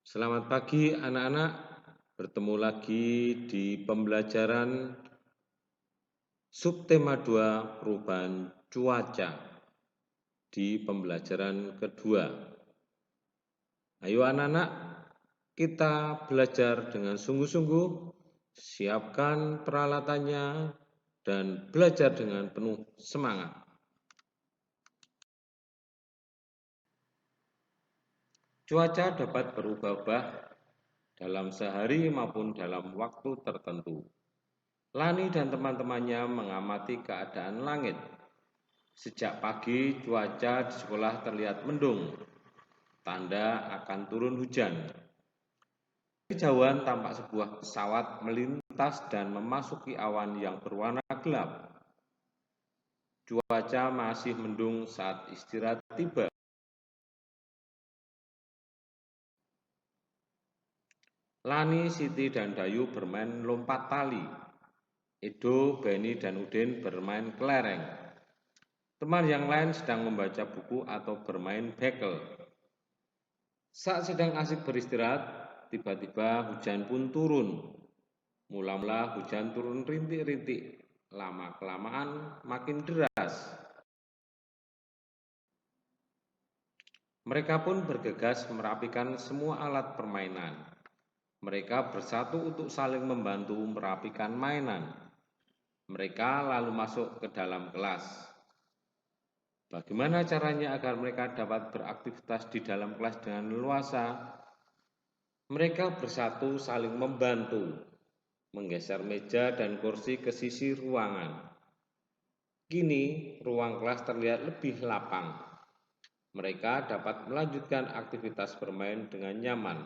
Selamat pagi anak-anak, bertemu lagi di pembelajaran subtema 2 perubahan cuaca di pembelajaran kedua. Ayo anak-anak, kita belajar dengan sungguh-sungguh, siapkan peralatannya, dan belajar dengan penuh semangat. Cuaca dapat berubah-ubah dalam sehari maupun dalam waktu tertentu. Lani dan teman-temannya mengamati keadaan langit. Sejak pagi, cuaca di sekolah terlihat mendung, tanda akan turun hujan. Di kejauhan tampak sebuah pesawat melintas dan memasuki awan yang berwarna gelap. Cuaca masih mendung saat istirahat tiba. Lani, Siti, dan Dayu bermain lompat tali. Edo, Beni, dan Udin bermain kelereng. Teman yang lain sedang membaca buku atau bermain bekel. Saat sedang asik beristirahat, tiba-tiba hujan pun turun. Mula-mula hujan turun rintik-rintik, lama-kelamaan makin deras. Mereka pun bergegas merapikan semua alat permainan. Mereka bersatu untuk saling membantu merapikan mainan. Mereka lalu masuk ke dalam kelas. Bagaimana caranya agar mereka dapat beraktivitas di dalam kelas dengan leluasa? Mereka bersatu saling membantu, menggeser meja dan kursi ke sisi ruangan. Kini, ruang kelas terlihat lebih lapang. Mereka dapat melanjutkan aktivitas bermain dengan nyaman.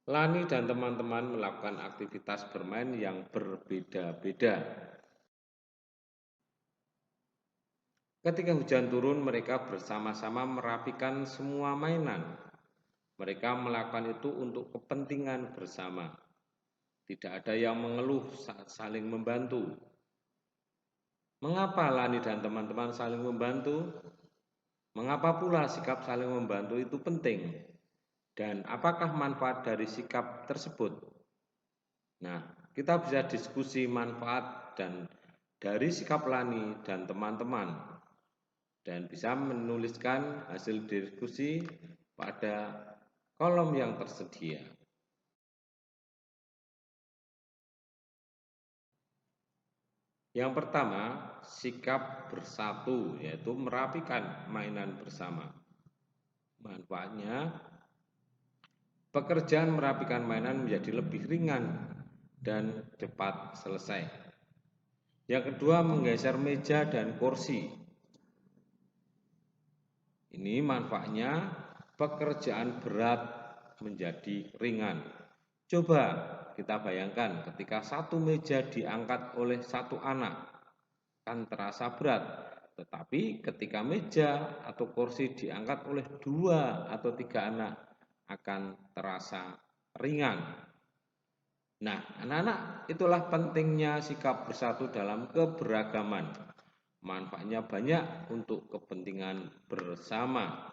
Lani dan teman-teman melakukan aktivitas bermain yang berbeda-beda. Ketika hujan turun, mereka bersama-sama merapikan semua mainan. Mereka melakukan itu untuk kepentingan bersama. Tidak ada yang mengeluh saat saling membantu. Mengapa Lani dan teman-teman saling membantu? Mengapa pula sikap saling membantu itu penting? Dan apakah manfaat dari sikap tersebut? Nah, kita bisa diskusi manfaat dan dari sikap Lani dan teman-teman dan bisa menuliskan hasil diskusi pada kolom yang tersedia. Yang pertama, sikap bersatu, yaitu merapikan mainan bersama. Manfaatnya, pekerjaan merapikan mainan menjadi lebih ringan dan cepat selesai. Yang kedua, menggeser meja dan kursi. Ini manfaatnya, pekerjaan berat menjadi ringan. Coba kita bayangkan ketika satu meja diangkat oleh satu anak, kan terasa berat. Tetapi ketika meja atau kursi diangkat oleh 2 atau 3 anak, akan terasa ringan. Nah, anak-anak, itulah pentingnya sikap bersatu dalam keberagaman. Manfaatnya banyak untuk kepentingan bersama.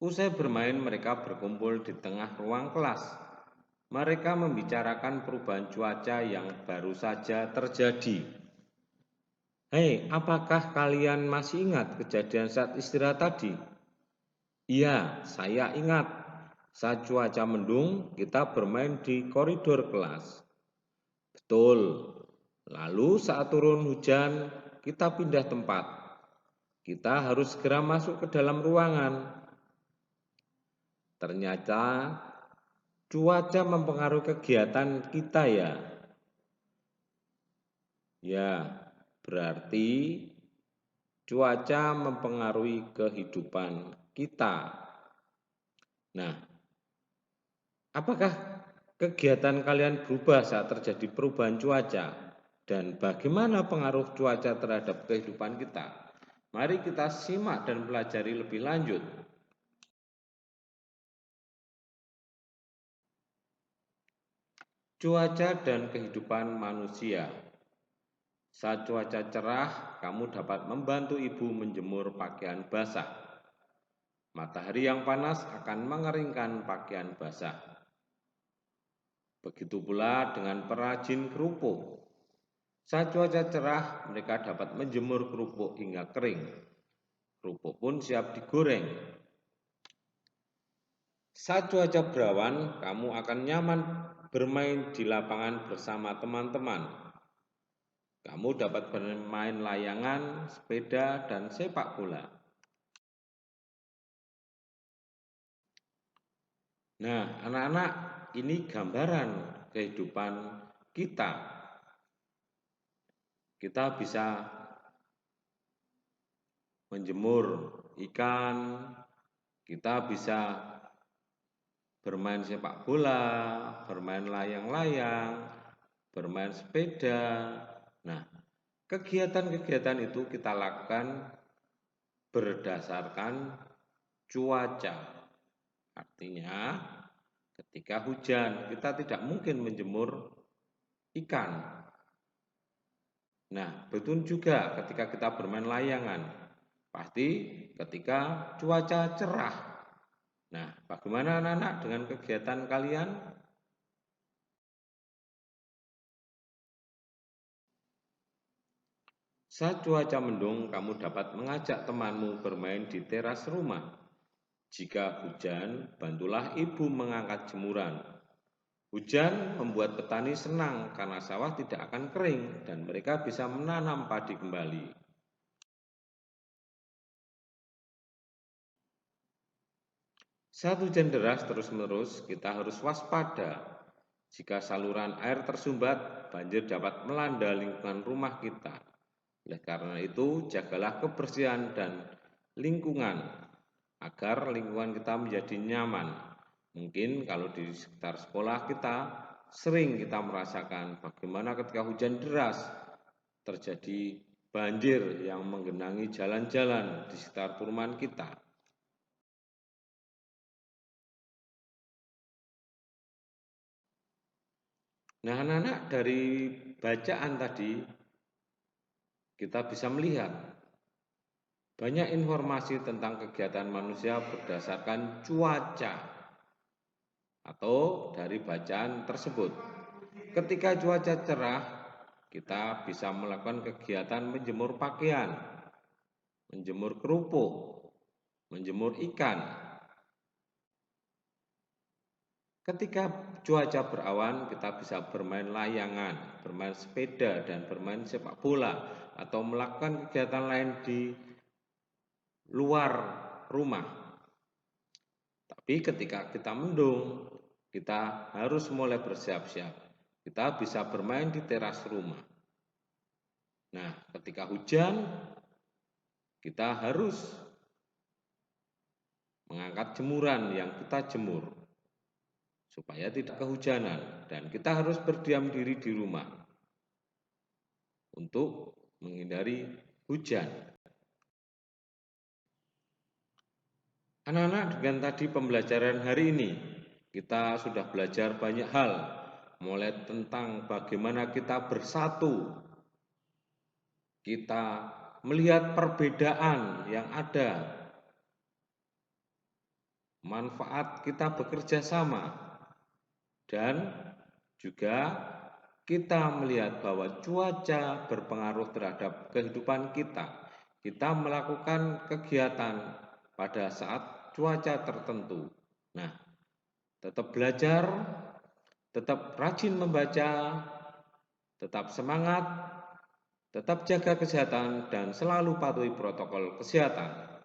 Usai bermain, mereka berkumpul di tengah ruang kelas. Mereka membicarakan perubahan cuaca yang baru saja terjadi. Hei, apakah kalian masih ingat kejadian saat istirahat tadi? Iya, saya ingat. Saat cuaca mendung, kita bermain di koridor kelas. Betul. Lalu saat turun hujan, kita pindah tempat. Kita harus segera masuk ke dalam ruangan. Ternyata cuaca mempengaruhi kegiatan kita ya. Ya, berarti cuaca mempengaruhi kehidupan kita. Nah, apakah kegiatan kalian berubah saat terjadi perubahan cuaca? Dan bagaimana pengaruh cuaca terhadap kehidupan kita? Mari kita simak dan pelajari lebih lanjut. Cuaca dan kehidupan manusia. Saat cuaca cerah, kamu dapat membantu ibu menjemur pakaian basah. Matahari yang panas akan mengeringkan pakaian basah. Begitu pula dengan perajin kerupuk. Saat cuaca cerah, mereka dapat menjemur kerupuk hingga kering. Kerupuk pun siap digoreng. Saat cuaca berawan, kamu akan nyaman bermain di lapangan bersama teman-teman. Kamu dapat bermain layangan, sepeda, dan sepak bola. Nah, anak-anak, ini gambaran kehidupan kita. Kita bisa menjemur ikan, kita bisa bermain sepak bola, bermain layang-layang, bermain sepeda. Nah, kegiatan-kegiatan itu kita lakukan berdasarkan cuaca. Artinya, ketika hujan, kita tidak mungkin menjemur ikan. Nah, betul juga ketika kita bermain layangan. Pasti ketika cuaca cerah. Nah, bagaimana anak-anak dengan kegiatan kalian? Saat cuaca mendung, kamu dapat mengajak temanmu bermain di teras rumah. Jika hujan, bantulah ibu mengangkat jemuran. Hujan membuat petani senang karena sawah tidak akan kering dan mereka bisa menanam padi kembali. Saat hujan deras terus-menerus, kita harus waspada. Jika saluran air tersumbat, banjir dapat melanda lingkungan rumah kita. Oleh karena itu, jagalah kebersihan dan lingkungan agar lingkungan kita menjadi nyaman. Mungkin kalau di sekitar sekolah kita sering kita merasakan bagaimana ketika hujan deras terjadi banjir yang menggenangi jalan-jalan di sekitar perumahan kita. Nah, anak-anak, dari bacaan tadi kita bisa melihat banyak informasi tentang kegiatan manusia berdasarkan cuaca atau dari bacaan tersebut. Ketika cuaca cerah, kita bisa melakukan kegiatan menjemur pakaian, menjemur kerupuk, menjemur ikan. Ketika cuaca berawan, kita bisa bermain layangan, bermain sepeda, dan bermain sepak bola, atau melakukan kegiatan lain di luar rumah. Tapi ketika kita mendung, kita harus mulai bersiap-siap. Kita bisa bermain di teras rumah. Nah, ketika hujan, kita harus mengangkat jemuran yang kita jemur supaya tidak kehujanan, dan kita harus berdiam diri di rumah untuk menghindari hujan. Anak-anak, dengan tadi pembelajaran hari ini, kita sudah belajar banyak hal, mulai tentang bagaimana kita bersatu, kita melihat perbedaan yang ada, manfaat kita bekerja sama, dan juga kita melihat bahwa cuaca berpengaruh terhadap kehidupan kita. Kita melakukan kegiatan pada saat cuaca tertentu. Nah, tetap belajar, tetap rajin membaca, tetap semangat, tetap jaga kesehatan, dan selalu patuhi protokol kesehatan.